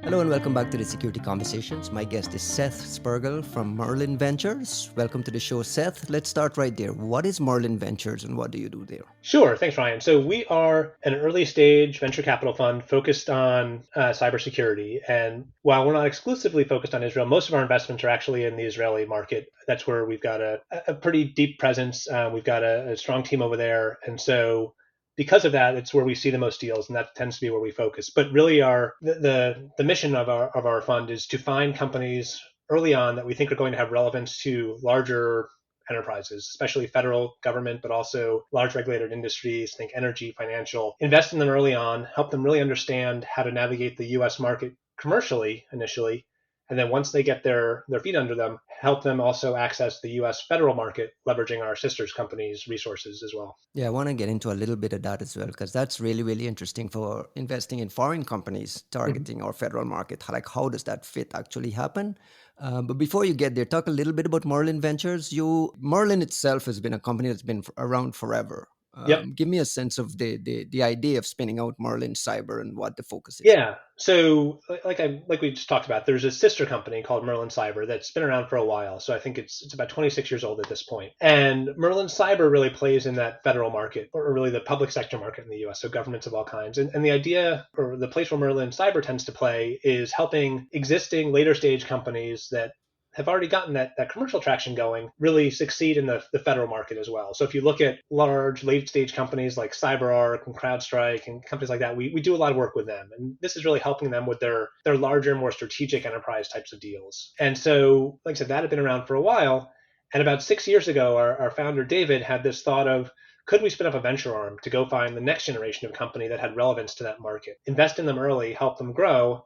Hello and welcome back to the Security Conversations. My guest is Seth Spergel from Merlin Ventures. Welcome to the show, Seth. Let's start right there. What is Merlin Ventures and what do you do there? Sure. Thanks, Ryan. So we are an early stage venture capital fund focused on cybersecurity. And while we're not exclusively focused on Israel, most of our investments are actually in the Israeli market. That's where we've got a pretty deep presence. We've got a strong team over there. And so because of that, it's where we see the most deals, and that tends to be where we focus. But really, the mission of our fund is to find companies early on that we think are going to have relevance to larger enterprises, especially federal government, but also large regulated industries, think energy, financial, invest in them early on, help them really understand how to navigate the US market commercially initially. And then once they get their feet under them, help them also access the US federal market, leveraging our sisters companies' resources as well. Yeah, I want to get into a little bit of that as well because that's really, really interesting for investing in foreign companies Mhm. targeting our federal market. Like, how does that fit actually happen? But before you get there, talk a little bit about Merlin Ventures. Merlin itself has been a company that's been around forever. Yep. Give me a sense of the idea of spinning out Merlin Cyber and what the focus is. Yeah. So like we just talked about, there's a sister company called Merlin Cyber that's been around for a while. So I think it's about 26 years old at this point. And Merlin Cyber really plays in that federal market, or really the public sector market in the US, so governments of all kinds. And the idea, or the place where Merlin Cyber tends to play, is helping existing later stage companies that have already gotten that commercial traction going really succeed in the federal market as well. So if you look at large late stage companies like CyberArk and CrowdStrike and companies like that, we do a lot of work with them. And this is really helping them with their larger, more strategic enterprise types of deals. And so, like I said, that had been around for a while. And about 6 years ago, our founder, David, had this thought of, could we spin up a venture arm to go find the next generation of company that had relevance to that market, invest in them early, help them grow,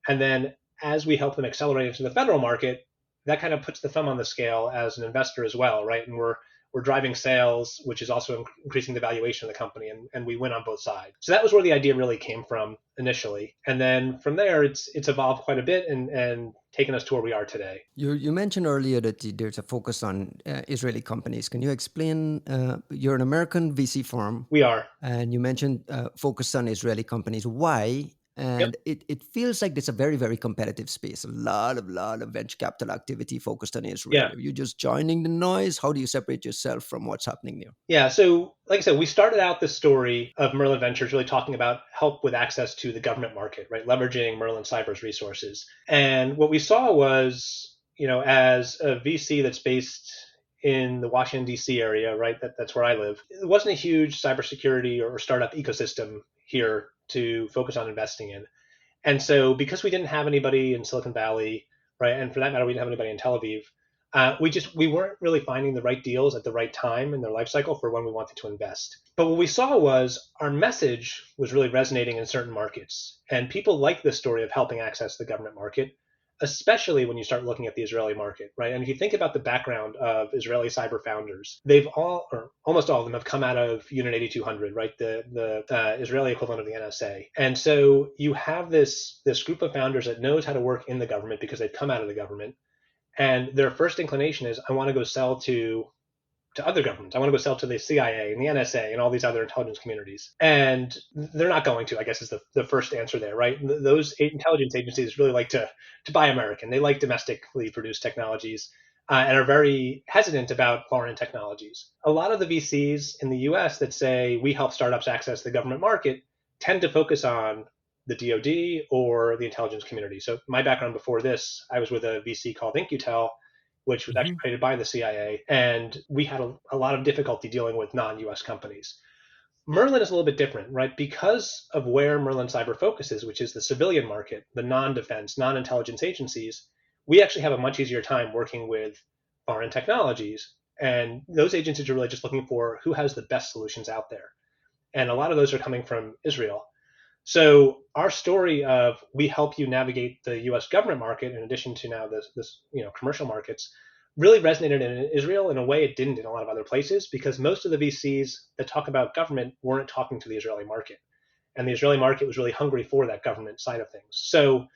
and then as we help them accelerate into the federal market, that kind of puts the thumb on the scale as an investor as well, right? And we're driving sales, which is also increasing the valuation of the company, and we win on both sides. So that was where the idea really came from initially, and then from there, it's evolved quite a bit and taken us to where we are today. You mentioned earlier that there's a focus on Israeli companies. Can you explain? You're an American VC firm, We are. and you mentioned focus on Israeli companies. Why? Yep. And it feels like it's a very, very competitive space. A lot of venture capital activity focused on Israel. Yeah. Are you just joining the noise? How do you separate yourself from what's happening there? Yeah. So, like I said, we started out the story of Merlin Ventures really talking about help with access to the government market, right? Leveraging Merlin Cyber's resources. And what we saw was, as a VC that's based in the Washington, D.C. area, right? That's where I live. It wasn't a huge cybersecurity or startup ecosystem here to focus on investing in. And so, because we didn't have anybody in Silicon Valley, right, and for that matter, we didn't have anybody in Tel Aviv, we weren't really finding the right deals at the right time in their life cycle for when we wanted to invest. But what we saw was our message was really resonating in certain markets, and people like the story of helping access the government market, especially when you start looking at the Israeli market, right? And if you think about the background of Israeli cyber founders, they've all, or almost all of them, have come out of Unit 8200, right? The Israeli equivalent of the NSA. And so you have this group of founders that knows how to work in the government because they've come out of the government, and their first inclination is, I want to go sell to other governments. I want to go sell to the CIA and the NSA and all these other intelligence communities. And they're not going to, I guess, is the first answer there, right? Those intelligence agencies really like to buy American. They like domestically produced technologies, and are very hesitant about foreign technologies. A lot of the VCs in the US that say we help startups access the government market tend to focus on the DoD or the intelligence community. So my background before this, I was with a VC called InQtel, which was actually created by the CIA, and we had a lot of difficulty dealing with non-US companies. Merlin is a little bit different, right? Because of where Merlin Cyber focuses, which is the civilian market, the non-defense, non-intelligence agencies, we actually have a much easier time working with foreign technologies. And those agencies are really just looking for who has the best solutions out there. And a lot of those are coming from Israel. So our story of we help you navigate the U.S. government market, in addition to now this commercial markets, really resonated in Israel in a way it didn't in a lot of other places, because most of the VCs that talk about government weren't talking to the Israeli market, and the Israeli market was really hungry for that government side of things. So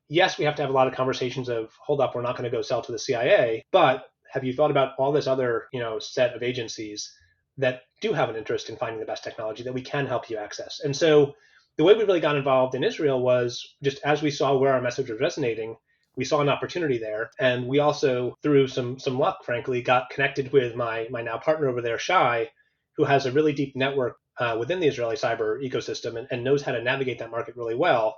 yes, we have to have a lot of conversations of, hold up, we're not going to go sell to the CIA, but have you thought about all this other set of agencies that do have an interest in finding the best technology that we can help you access? And so the way we really got involved in Israel was just as we saw where our message was resonating, we saw an opportunity there, and we also, through some luck, frankly, got connected with my now partner over there, Shai, who has a really deep network within the Israeli cyber ecosystem and knows how to navigate that market really well.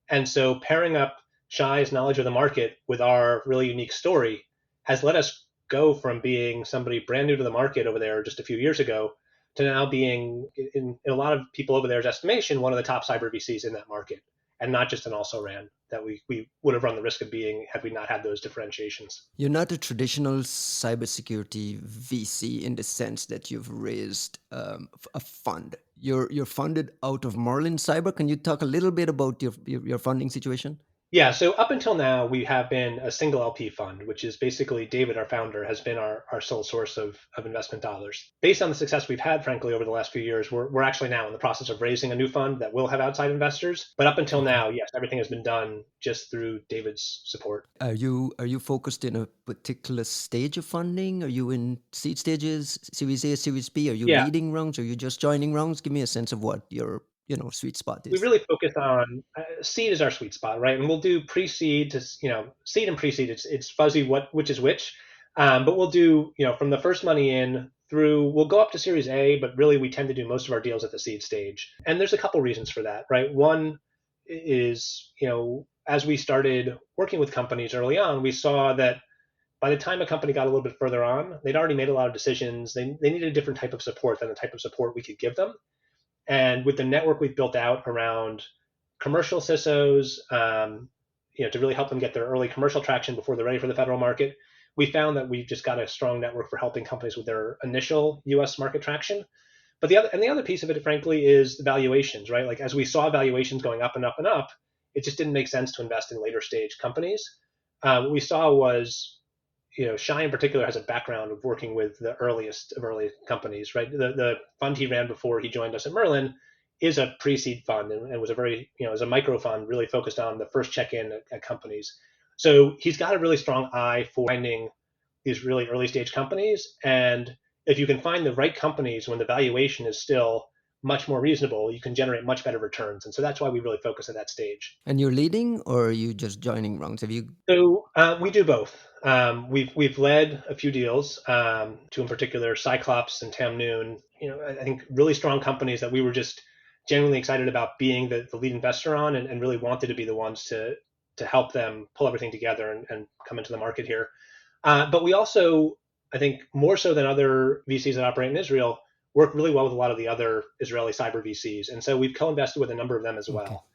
And so pairing up Shai's knowledge of the market with our really unique story has let us go from being somebody brand new to the market over there just a few years ago to now being, in a lot of people over there's estimation, one of the top cyber VCs in that market, and not just an also ran that we would have run the risk of being had we not had those differentiations. You're not a traditional cybersecurity VC in the sense that you've raised a fund. You're funded out of Merlin Cyber. Can you talk a little bit about your funding situation? Yeah, so up until now, we have been a single LP fund, which is basically David, our founder, has been our sole source of investment dollars. Based on the success we've had, frankly, over the last few years, we're actually now in the process of raising a new fund that will have outside investors. But up until Okay. now, yes, everything has been done just through David's support. Are you focused in a particular stage of funding? Are you in seed stages, Series A, Series B? Are you Yeah, leading rounds? Are you just joining rounds? Give me a sense of what your sweet spot we is. really focus on seed is our sweet spot, right? And we'll do pre-seed to seed and pre-seed. It's fuzzy which is which, but we'll do from the first money in through we'll go up to Series A, but really we tend to do most of our deals at the seed stage. And there's a couple reasons for that, right? One is as we started working with companies early on, we saw that by the time a company got a little bit further on, they'd already made a lot of decisions. They needed a different type of support than the type of support we could give them. And with the network we've built out around commercial CISOs, to really help them get their early commercial traction before they're ready for the federal market, we found that we've just got a strong network for helping companies with their initial U.S. market traction. But the other piece of it, frankly, is the valuations, right? Like as we saw valuations going up and up and up, it just didn't make sense to invest in later stage companies. What we saw was Shai in particular has a background of working with the earliest of early companies, right? The fund he ran before he joined us at Merlin is a pre-seed fund and was a very, as a micro fund, really focused on the first check-in at companies. So he's got a really strong eye for finding these really early stage companies. And if you can find the right companies when the valuation is still much more reasonable, you can generate much better returns. And so that's why we really focus at that stage. And you're leading, or are you just joining rounds? Have you? So we do both. We've led a few deals, two in particular, Cyclops and Tam Noon. I think really strong companies that we were just genuinely excited about being the lead investor on, and really wanted to be the ones to help them pull everything together and come into the market here. But we also, I think, more so than other VCs that operate in Israel, work really well with a lot of the other Israeli cyber VCs, and so we've co-invested with a number of them as Okay. well.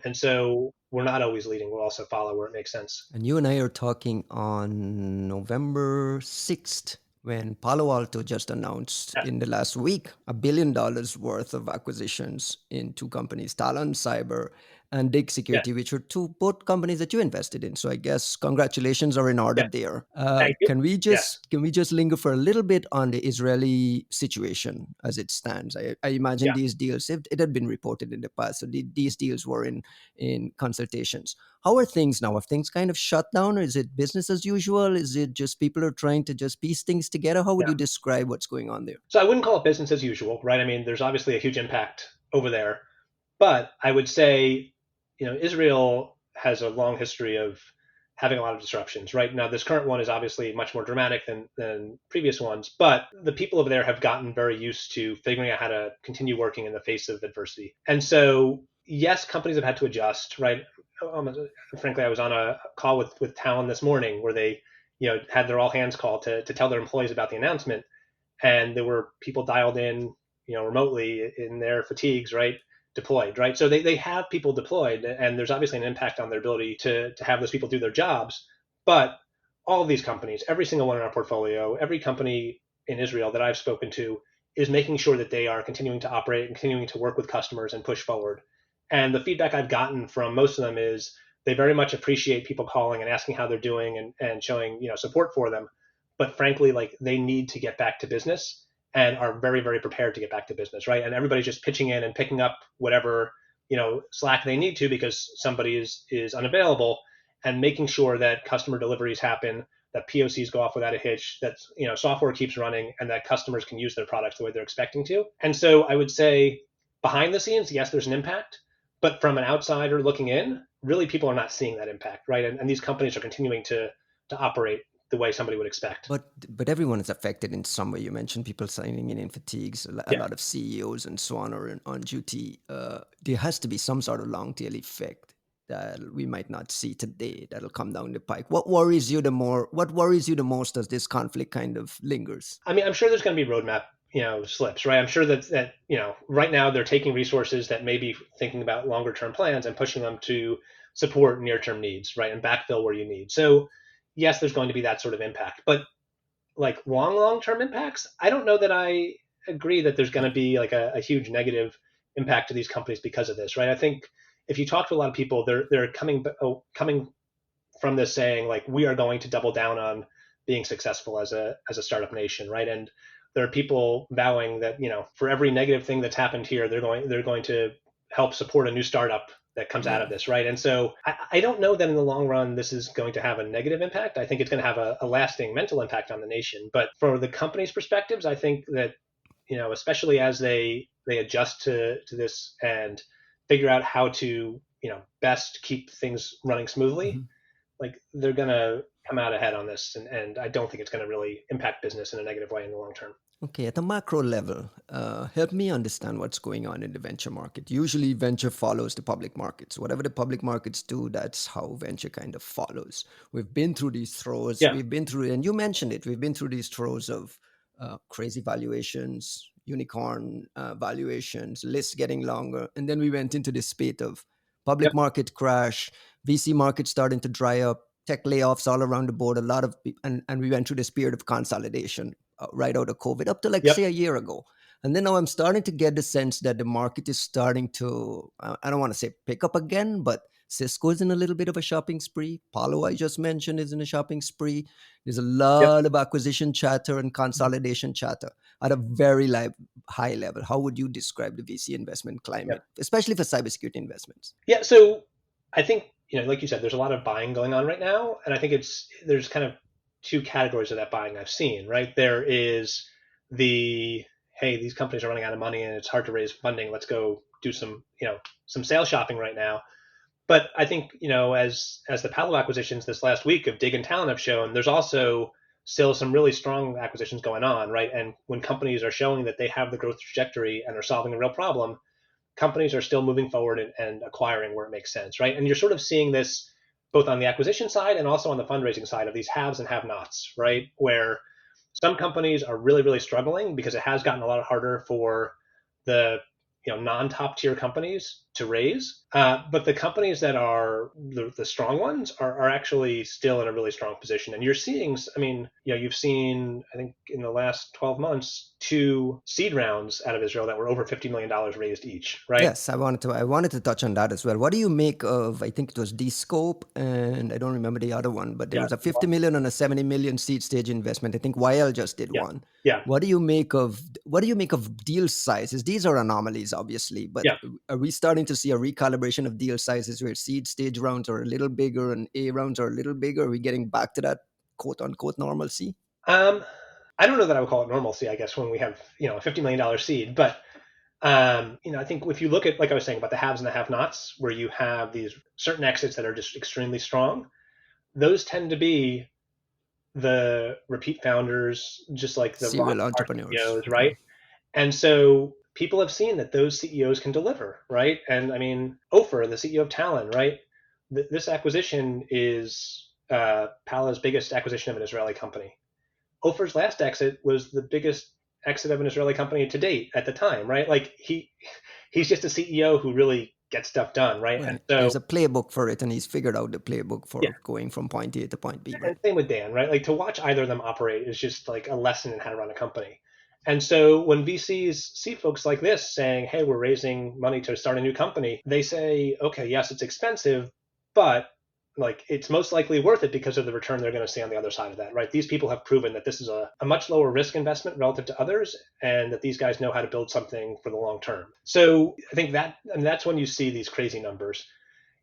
And so we're not always leading. We'll also follow where it makes sense. And you and I are talking on November 6th when Palo Alto just announced Yes. in the last week $1 billion worth of acquisitions in two companies, Talon Cyber and Dig Yes. Security, which are both companies that you invested in. So I guess congratulations are in order Yes. there. Thank you. Yes. Can we just linger for a little bit on the Israeli situation as it stands? I imagine Yeah. these deals, it had been reported in the past, so these deals were in consultations. How are things now? Have things kind of shut down, or is it business as usual? Is it just people are trying to just piece things together? How would Yeah. you describe what's going on there? So I wouldn't call it business as usual, right? I mean, there's obviously a huge impact over there, but I would say, Israel has a long history of having a lot of disruptions. Right now, this current one is obviously much more dramatic than previous ones, but the people over there have gotten very used to figuring out how to continue working in the face of adversity. And so, yes, companies have had to adjust. Right. Frankly, I was on a call with Talon this morning where they, had their all hands call to tell their employees about the announcement, and there were people dialed in, remotely in their fatigues, right, deployed, right. So they have people deployed, and there's obviously an impact on their ability to have those people do their jobs. But all of these companies, every single one in our portfolio, every company in Israel that I've spoken to is making sure that they are continuing to operate and continuing to work with customers and push forward. And the feedback I've gotten from most of them is they very much appreciate people calling and asking how they're doing and showing support for them, but frankly, like they need to get back to business and are very, very prepared to get back to business, right? And everybody's just pitching in and picking up whatever slack they need to because somebody is unavailable, and making sure that customer deliveries happen, that POCs go off without a hitch, that software keeps running, and that customers can use their products the way they're expecting to. And so I would say behind the scenes, yes, there's an impact, but from an outsider looking in, really people are not seeing that impact, right? And these companies are continuing to operate the way somebody would expect. But everyone is affected in some way. You mentioned people signing in fatigues. A Yeah. lot of CEOs and so on are on duty. There has to be some sort of long tail effect that we might not see today. That'll come down the pike. What worries you the more? What worries you the most as this conflict kind of lingers? I mean, I'm sure there's going to be roadmap, slips, right? I'm sure that right now they're taking resources that may be thinking about longer term plans and pushing them to support near term needs, right, and backfill where you need. So, yes, there's going to be that sort of impact, but like long term impacts, I don't know that I agree that there's going to be like a huge negative impact to these companies because of this, right? I think if you talk to a lot of people, they're coming from this saying like we are going to double down on being successful as a startup nation, right? And there are people vowing that for every negative thing that's happened here, they're going to help support a new startup that comes out Yeah. of this, right? And so I don't know that in the long run this is going to have a negative impact. I think it's going to have a lasting mental impact on the nation. But for the company's perspectives, I think that especially as they adjust to this and figure out how to best keep things running smoothly, Mhm. like they're gonna come out ahead on this, and I don't think it's gonna really impact business in a negative way in the long term. Okay, at a macro level, help me understand what's going on in the venture market. Usually, venture follows the public markets. Whatever the public markets do, that's how venture kind of follows. We've been through these throes. Yeah. We've been through, and you mentioned it, we've been through these throes of crazy valuations, unicorn valuations, lists getting longer. And then we went into this spate of public Yep. market crash, VC market starting to dry up, tech layoffs all around the board, a lot of, and we went through this period of consolidation right out of COVID up to like Yep. say a year ago. And then now I'm starting to get the sense that the market is starting to, I don't want to say pick up again, but Cisco is in a little bit of a shopping spree. Palo, I just mentioned, is in a shopping spree. There's a Yep. lot of acquisition chatter and consolidation chatter at a very high level. How would you describe the VC investment Yep. climate, especially for cybersecurity investments? Yeah. So I think like you said, there's a lot of buying going on right now, and I think there's kind of two categories of that buying I've seen. Right, there is the hey, these companies are running out of money and it's hard to raise funding. Let's go do some sales shopping right now. But I think as the Palo acquisitions this last week of Dig and Talon have shown, there's also still some really strong acquisitions going on, right? And when companies are showing that they have the growth trajectory and are solving a real problem, companies are still moving forward and acquiring where it makes sense, right? And you're sort of seeing this both on the acquisition side and also on the fundraising side of these haves and have-nots, right? Where some companies are really, really struggling because it has gotten a lot harder for the non-top tier companies to raise. But the companies that are the strong ones are actually still in a really strong position. And you're seeing, I mean, you've seen, I think in the last 12 months, two seed rounds out of Israel that were over $50 million raised each, right? Yes, I wanted to touch on that as well. What do you make of, I think it was D-Scope and I don't remember the other one, but there Yeah. was a 50 million and a 70 million seed stage investment. I think YL just did Yeah. one. Yeah. What do you make of deal sizes? These are anomalies, obviously, but Yeah. are we starting to see a recalibration of deal sizes where seed stage rounds are a little bigger and A rounds are a little bigger? Are we getting back to that quote unquote normalcy? Um, I don't know that I would call it normalcy, I guess, when we have, a $50 million seed, but I think if you look at, like I was saying about the haves and the have-nots, where you have these certain exits that are just extremely strong, those tend to be the repeat founders, just like the rock Serial star entrepreneurs. CEOs, Okay. right? And so people have seen that those CEOs can deliver, right? And I mean, Ofer, the CEO of Talon, right? This acquisition is Palo's biggest acquisition of an Israeli company. Ofer's last exit was the biggest exit of an Israeli company to date at the time, right? Like he's just a CEO who really gets stuff done, right? And Right. so There's a playbook for it, and he's figured out the playbook yeah, for going from point A to point B, and right? same with Dan, right? Like to watch either of them operate is just like a lesson in how to run a company. And so when VCs see folks like this saying, "Hey, we're raising money to start a new company," they say, "Okay, yes, it's expensive, but like it's most likely worth it because of the return they're going to see on the other side of that, right? These people have proven that this is a much lower risk investment relative to others, and that these guys know how to build something for the long term." So I think and that's when you see these crazy numbers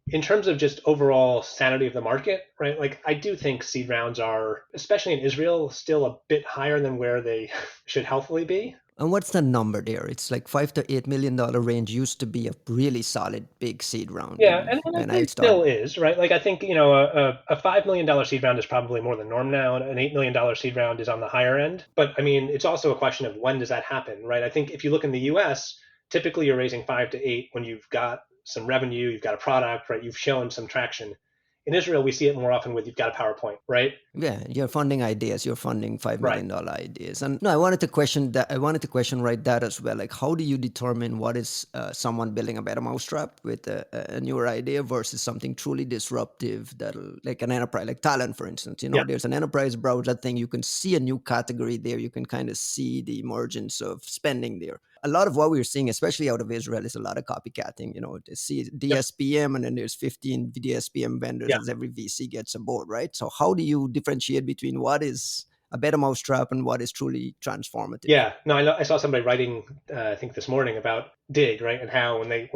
in terms of just overall sanity of the market, right? Like I do think seed rounds are, especially in Israel, still a bit higher than where they should healthily be. And what's the number there? It's like $5 to $8 million range used to be a really solid big seed round Yeah, when and I'd when say I it still started. is, right? Like I think, a $5 million seed round is probably more the norm now, and an $8 million seed round is on the higher end. But I mean, it's also a question of when does that happen, right? I think if you look in the US, typically you're raising 5 to 8 when you've got some revenue, you've got a product, right? You've shown some traction. In Israel, we see it more often with you've got a PowerPoint, right? Yeah, you're funding ideas. You're funding five Right. million dollar ideas, and no, I wanted to question that. I wanted to question right that as well. Like, how do you determine what is someone building a better mousetrap with a newer idea versus something truly disruptive that'll, like an enterprise, like Talon, for instance. Yeah. There's an enterprise browser thing. You can see a new category there. You can kind of see the emergence of spending there. A lot of what we're seeing, especially out of Israel, is a lot of copycatting. To see Yep. DSPM, and then there's 15 DSPM vendors Yeah. as every VC gets aboard, right? So how do you differentiate between what is a better mousetrap and what is truly transformative? Yeah, no, I saw somebody writing, I think this morning about Dig, right, and how when I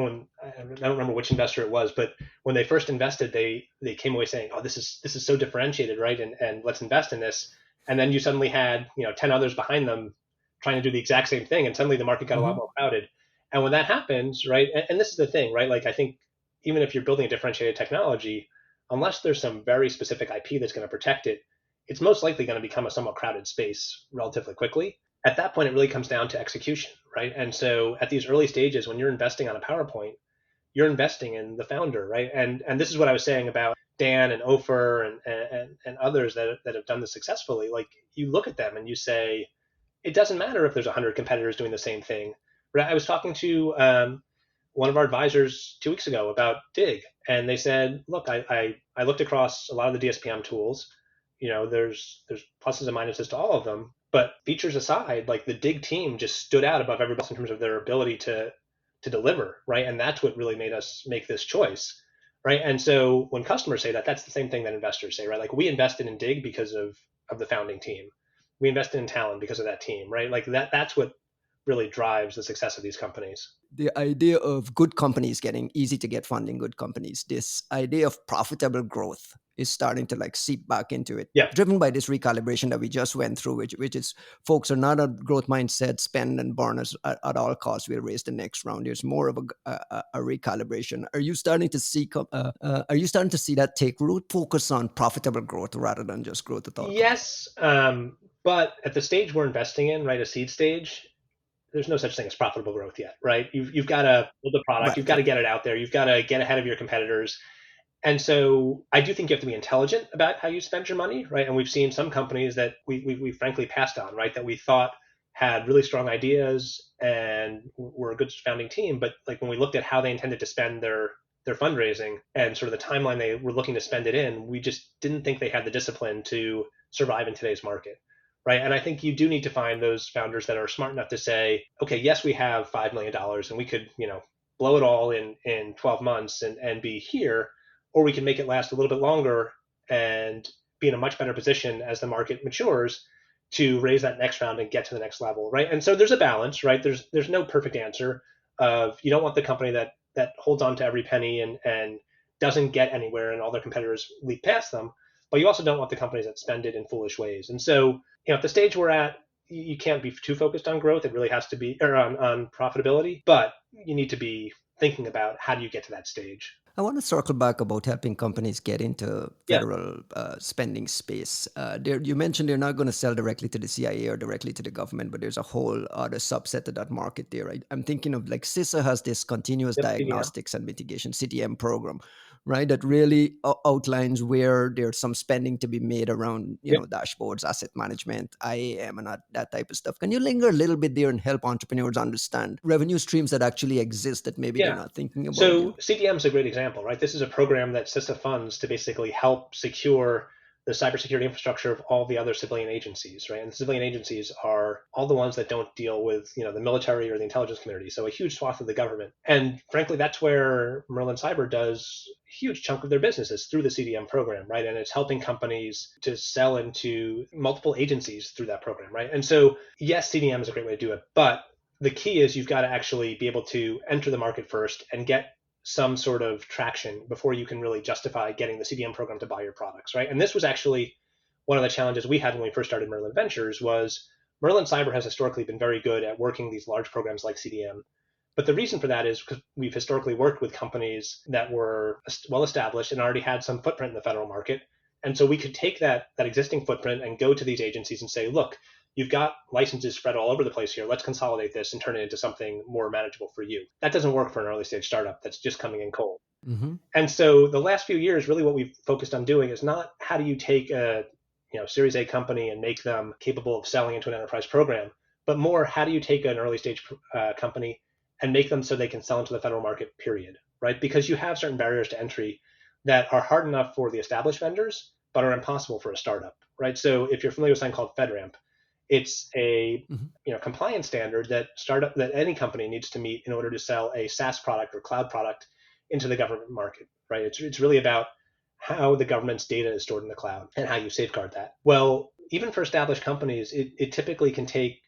don't remember which investor it was, but when they first invested, they came away saying, "Oh, this is so differentiated, right, and let's invest in this." And then you suddenly had 10 others behind them trying to do the exact same thing, and suddenly the market got a lot Hmm. more crowded. And when that happens, right, and this is the thing, right, like I think even if you're building a differentiated technology, unless there's some very specific IP that's going to protect it, it's most likely going to become a somewhat crowded space relatively quickly. At that point, it really comes down to execution, right? And so at these early stages, when you're investing on a PowerPoint, you're investing in the founder, right? And this is what I was saying about Dan and Ofer and others that have done this successfully. Like you look at them and you say, it doesn't matter if there's 100 competitors doing the same thing. Right? I was talking to one of our advisors 2 weeks ago about Dig, and they said, look, I looked across a lot of the DSPM tools. There's pluses and minuses to all of them, but features aside, like the Dig team just stood out above everybody else in terms of their ability to deliver, right? And that's what really made us make this choice, right? And so when customers say that, that's the same thing that investors say, right? Like we invested in Dig because of the founding team. We invested in Talon because of that team, right? Like that's what really drives the success of these companies. The idea of good companies getting easy to get funding, good companies, this idea of profitable growth is starting to like seep back into it, Yeah. driven by this recalibration that we just went through, which is folks are not a growth mindset, spend and burn us at all costs. We'll raise the next round. There's more of a recalibration. Are you starting to see that take root? Focus on profitable growth rather than just growth at all costs. Yes, but at the stage we're investing in, right, a seed stage, there's no such thing as profitable growth yet, right? You've got to build the product, you've Right, got to right. get it out there, you've got to get ahead of your competitors. And so I do think you have to be intelligent about how you spend your money, right? And we've seen some companies that we frankly passed on, right? That we thought had really strong ideas and were a good founding team, but like when we looked at how they intended to spend their fundraising and sort of the timeline they were looking to spend it in, we just didn't think they had the discipline to survive in today's market, right? And I think you do need to find those founders that are smart enough to say, okay, yes, we have $5 million and we could, blow it all in 12 months and be here, or we can make it last a little bit longer and be in a much better position as the market matures to raise that next round and get to the next level, right? And so there's a balance, right? There's no perfect answer of you don't want the company that holds on to every penny and doesn't get anywhere and all their competitors leap past them, but you also don't want the companies that spend it in foolish ways. And so, at the stage we're at, you can't be too focused on growth. It really has to be or on profitability, but you need to be thinking about how do you get to that stage. I want to circle back about helping companies get into Yeah. federal spending space. You mentioned they're not going to sell directly to the CIA or directly to the government, but there's a whole other subset of that market there. Right? I'm thinking of like CISA has this continuous Yep. CDM. diagnostics and mitigation (CDM) program, right? That really outlines where there's some spending to be made around Yep. dashboards, asset management, IAM, and that type of stuff. Can you linger a little bit there and help entrepreneurs understand revenue streams that actually exist that maybe they're Yeah. not thinking about? So CDM is a great example, right? This is a program that CISA funds to basically help secure the cybersecurity infrastructure of all the other civilian agencies, right? And the civilian agencies are all the ones that don't deal with, the military or the intelligence community. So a huge swath of the government. And frankly, that's where Merlin Cyber does a huge chunk of their business is through the CDM program, right? And it's helping companies to sell into multiple agencies through that program, right? And so yes, CDM is a great way to do it, but the key is you've got to actually be able to enter the market first and get some sort of traction before you can really justify getting the CDM program to buy your products, right? And this was actually one of the challenges we had when we first started Merlin Ventures was Merlin Cyber has historically been very good at working these large programs like CDM. But the reason for that is because we've historically worked with companies that were well established and already had some footprint in the federal market. And so we could take that existing footprint and go to these agencies and say, look, you've got licenses spread all over the place here. Let's consolidate this and turn it into something more manageable for you. That doesn't work for an early stage startup that's just coming in cold. Mm-hmm. And so the last few years, really what we've focused on doing is not how do you take a Series A company and make them capable of selling into an enterprise program, but more how do you take an early stage company and make them so they can sell into the federal market, period, right? Because you have certain barriers to entry that are hard enough for the established vendors, but are impossible for a startup, right? So if you're familiar with something called FedRAMP, it's a Mm-hmm. compliance standard that any company needs to meet in order to sell a SaaS product or cloud product into the government market, right? It's really about how the government's data is stored in the cloud and how you safeguard that. Well, even for established companies, it typically can take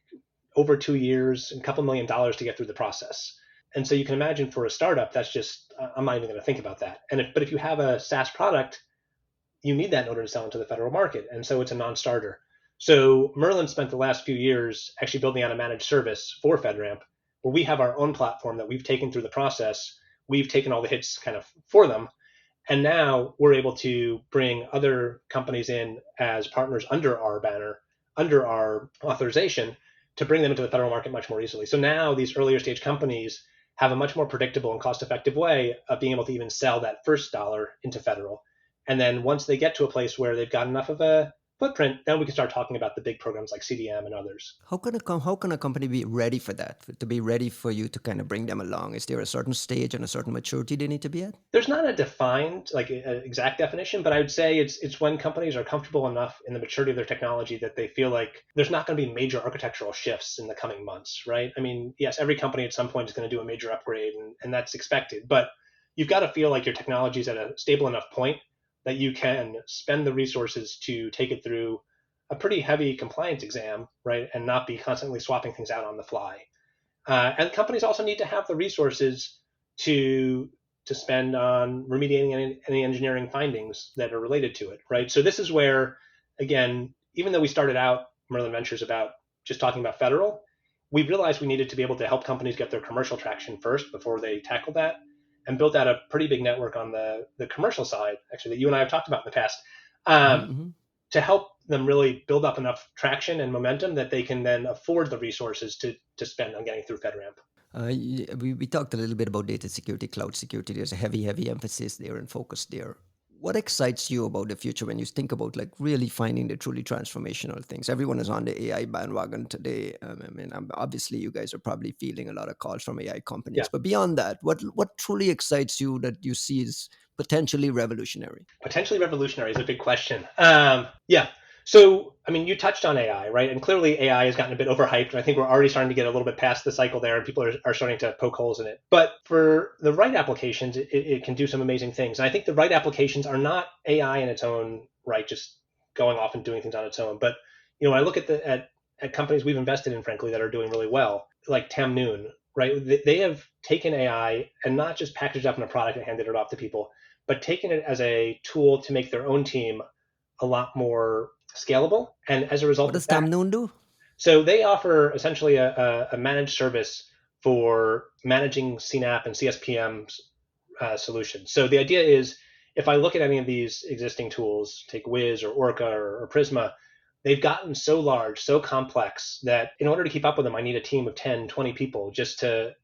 over 2 years and a couple $1 million to get through the process. And so you can imagine for a startup, that's just, I'm not even going to think about that. But if you have a SaaS product, you need that in order to sell into the federal market. And so it's a non-starter. So Merlin spent the last few years actually building out a managed service for FedRAMP, where we have our own platform that we've taken through the process. We've taken all the hits kind of for them. And now we're able to bring other companies in as partners under our banner, under our authorization, to bring them into the federal market much more easily. So now these earlier stage companies have a much more predictable and cost effective way of being able to even sell that first dollar into federal. And then once they get to a place where they've got enough of a footprint, then we can start talking about the big programs like CDM and others. How can a company be ready for that? To be ready for you to kind of bring them along? Is there a certain stage and a certain maturity they need to be at? There's not a defined like a exact definition, but I would say it's when companies are comfortable enough in the maturity of their technology that they feel like there's not going to be major architectural shifts in the coming months, right? I mean, yes, every company at some point is going to do a major upgrade, and that's expected, but you've got to feel like your technology is at a stable enough point that you can spend the resources to take it through a pretty heavy compliance exam, right, and not be constantly swapping things out on the fly. And companies also need to have the resources to to spend on remediating any engineering findings that are related to it, right? So this is where, again, even though we started out Merlin Ventures about just talking about federal, we realized we needed to be able to help companies get their commercial traction first before they tackle that, and built out a pretty big network on the commercial side, actually, that you and I have talked about in the past, um, Mm-hmm. to help them really build up enough traction and momentum that they can then afford the resources to spend on getting through FedRAMP. We talked a little bit about data security, cloud security. There's a heavy emphasis there and focus there. What excites you about the future when you think about like really finding the truly transformational things? Everyone is on the AI bandwagon today. I mean, obviously, you guys are probably feeling a lot of calls from AI Yeah. companies. But beyond that, what truly excites you that you see is potentially revolutionary? Potentially revolutionary is a big question. Yeah. So, I mean, you touched on AI, right? And clearly AI has gotten a bit overhyped. And I think we're already starting to get a little bit past the cycle there and people are starting to poke holes in it. But for the right applications, it can do some amazing things. And I think the right applications are not AI in its own right, just going off and doing things on its own. But, when I look at companies we've invested in, frankly, that are doing really well, like Tamnoon, right? They have taken AI and not just packaged up in a product and handed it off to people, but taking it as a tool to make their own team a lot more scalable. And as a What result of does that, Tamnoon do? so they offer essentially a managed service for managing CNAP and CSPM solutions. So the idea is if I look at any of these existing tools, take Wiz or Orca or Prisma, they've gotten so large, so complex that in order to keep up with them, I need a team of 10, 20 people just to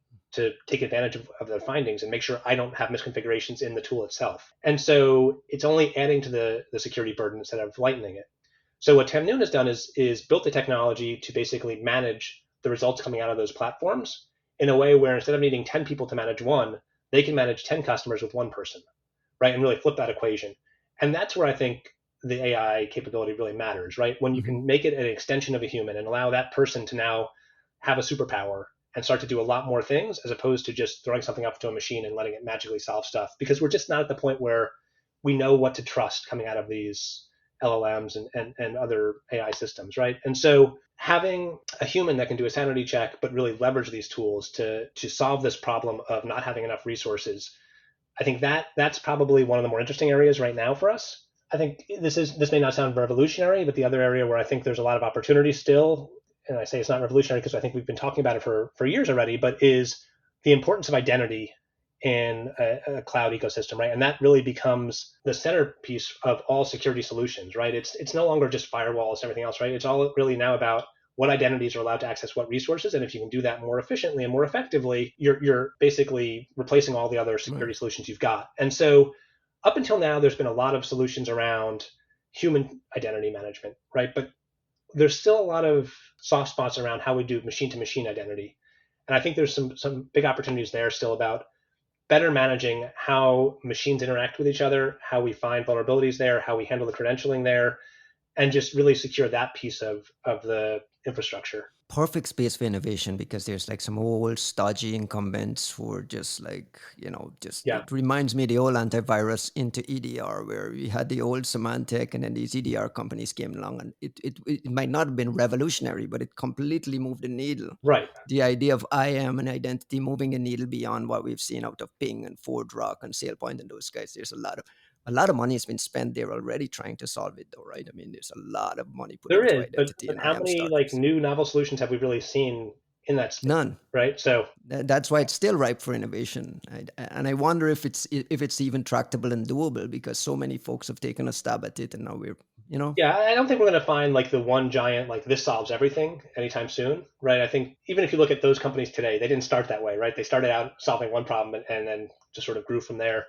take advantage of their findings and make sure I don't have misconfigurations in the tool itself. And so it's only adding to the security burden instead of lightening it. So what Tamnoon has done is built the technology to basically manage the results coming out of those platforms in a way where instead of needing 10 people to manage one, they can manage 10 customers with one person, right? And really flip that equation. And that's where I think the AI capability really matters, right? When you Mm-hmm. can make it an extension of a human and allow that person to now have a superpower and start to do a lot more things as opposed to just throwing something up to a machine and letting it magically solve stuff. Because we're just not at the point where we know what to trust coming out of these LLMs and other AI systems, right? And so having a human that can do a sanity check, but really leverage these tools to solve this problem of not having enough resources, I think that's probably one of the more interesting areas right now for us. I think this may not sound revolutionary, but the other area where I think there's a lot of opportunity still and I say it's not revolutionary because I think we've been talking about it for years already, but is the importance of identity in a cloud ecosystem, right? And that really becomes the centerpiece of all security solutions, right? It's no longer just firewalls and everything else, right? It's all really now about what identities are allowed to access what resources, and if you can do that more efficiently and more effectively, you're basically replacing all the other Right. security solutions you've got. And so, up until now, there's been a lot of solutions around human identity management, right? But there's still a lot of soft spots around how we do machine to machine identity. And I think there's some big opportunities there still about better managing how machines interact with each other, how we find vulnerabilities there, how we handle the credentialing there, and just really secure that piece of the infrastructure. Perfect space for innovation because there's like some old stodgy incumbents who are just like, just Yeah, it reminds me of the old antivirus into EDR where we had the old Symantec and then these EDR companies came along and it might not have been revolutionary, but it completely moved the needle. right. The idea of IAM and identity moving the needle beyond what we've seen out of Ping and ForgeRock and SailPoint and those guys. There's a lot of money has been spent there already trying to solve it though, right? I mean, there's a lot of money put There into is, but identity but and how IAM many like startups. new novel solutions have we really seen in that space, None. right? So That's why it's still ripe for innovation. And I wonder if it's even tractable and doable because so many folks have taken a stab at it, and now yeah, I don't think we're going to find like the one giant like this solves everything anytime soon, right? I think even if you look at those companies today, they didn't start that way, right? They started out solving one problem and then just sort of grew from there.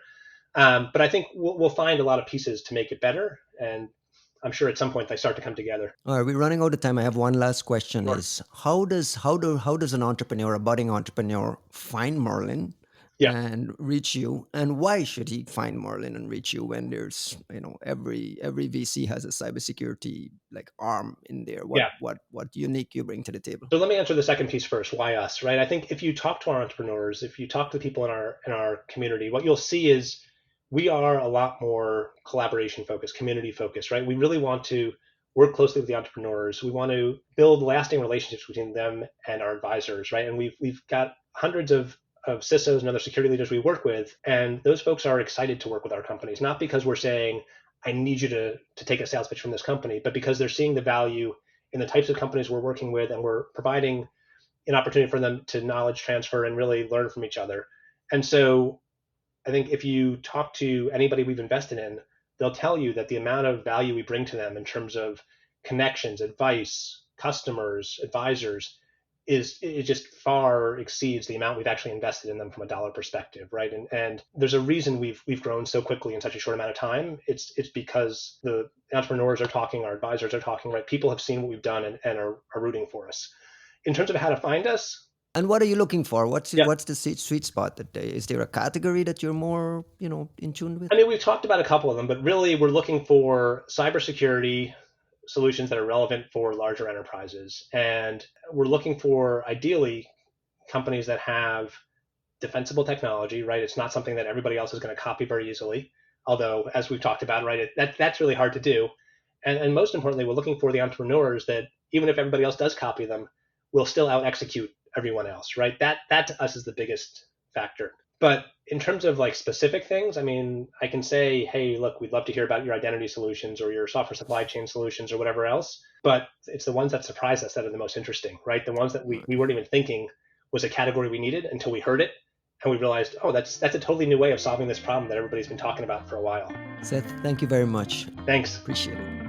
But I think we'll find a lot of pieces to make it better, and I'm sure at some point they start to come together. All right, we're running out of time. I have one last question: Sure. Is how does an entrepreneur, a budding entrepreneur, find Merlin Yeah, and reach you, and why should he find Merlin and reach you when there's every VC has a cybersecurity like arm in there? What yeah. what what unique you bring to the table? So let me answer the second piece first. Why us, right? I think if you talk to our entrepreneurs, if you talk to people in our community, what you'll see is we are a lot more collaboration focused, community focused, right? We really want to work closely with the entrepreneurs. We want to build lasting relationships between them and our advisors, right? And we've got hundreds of CISOs and other security leaders we work with, and those folks are excited to work with our companies, not because we're saying, I need you to take a sales pitch from this company, but because they're seeing the value in the types of companies we're working with, and we're providing an opportunity for them to knowledge transfer and really learn from each other. And so I think if you talk to anybody we've invested in, they'll tell you that the amount of value we bring to them in terms of connections, advice, customers, advisors is it just far exceeds the amount we've actually invested in them from a dollar perspective, right? And there's a reason we've grown so quickly in such a short amount of time. It's because the entrepreneurs are talking, our advisors are talking, right? People have seen what we've done and are rooting for us. In terms of how to find us, And what are you looking for? What's yeah, what's the sweet spot that day? Is there a category that you're more in tune with? I mean, we've talked about a couple of them, but really we're looking for cybersecurity solutions that are relevant for larger enterprises. And we're looking for ideally companies that have defensible technology, right? It's not something that everybody else is going to copy very easily. Although, as we've talked about, right, that's really hard to do. And most importantly, we're looking for the entrepreneurs that even if everybody else does copy them, will still out execute everyone else, right? That to us is the biggest factor. But in terms of like specific things, I mean, I can say, hey, look, we'd love to hear about your identity solutions or your software supply chain solutions or whatever else. But it's the ones that surprise us that are the most interesting, right? The ones that we weren't even thinking was a category we needed until we heard it and we realized, oh, that's a totally new way of solving this problem that everybody's been talking about for a while. Seth, thank you very much. Thanks. Appreciate it.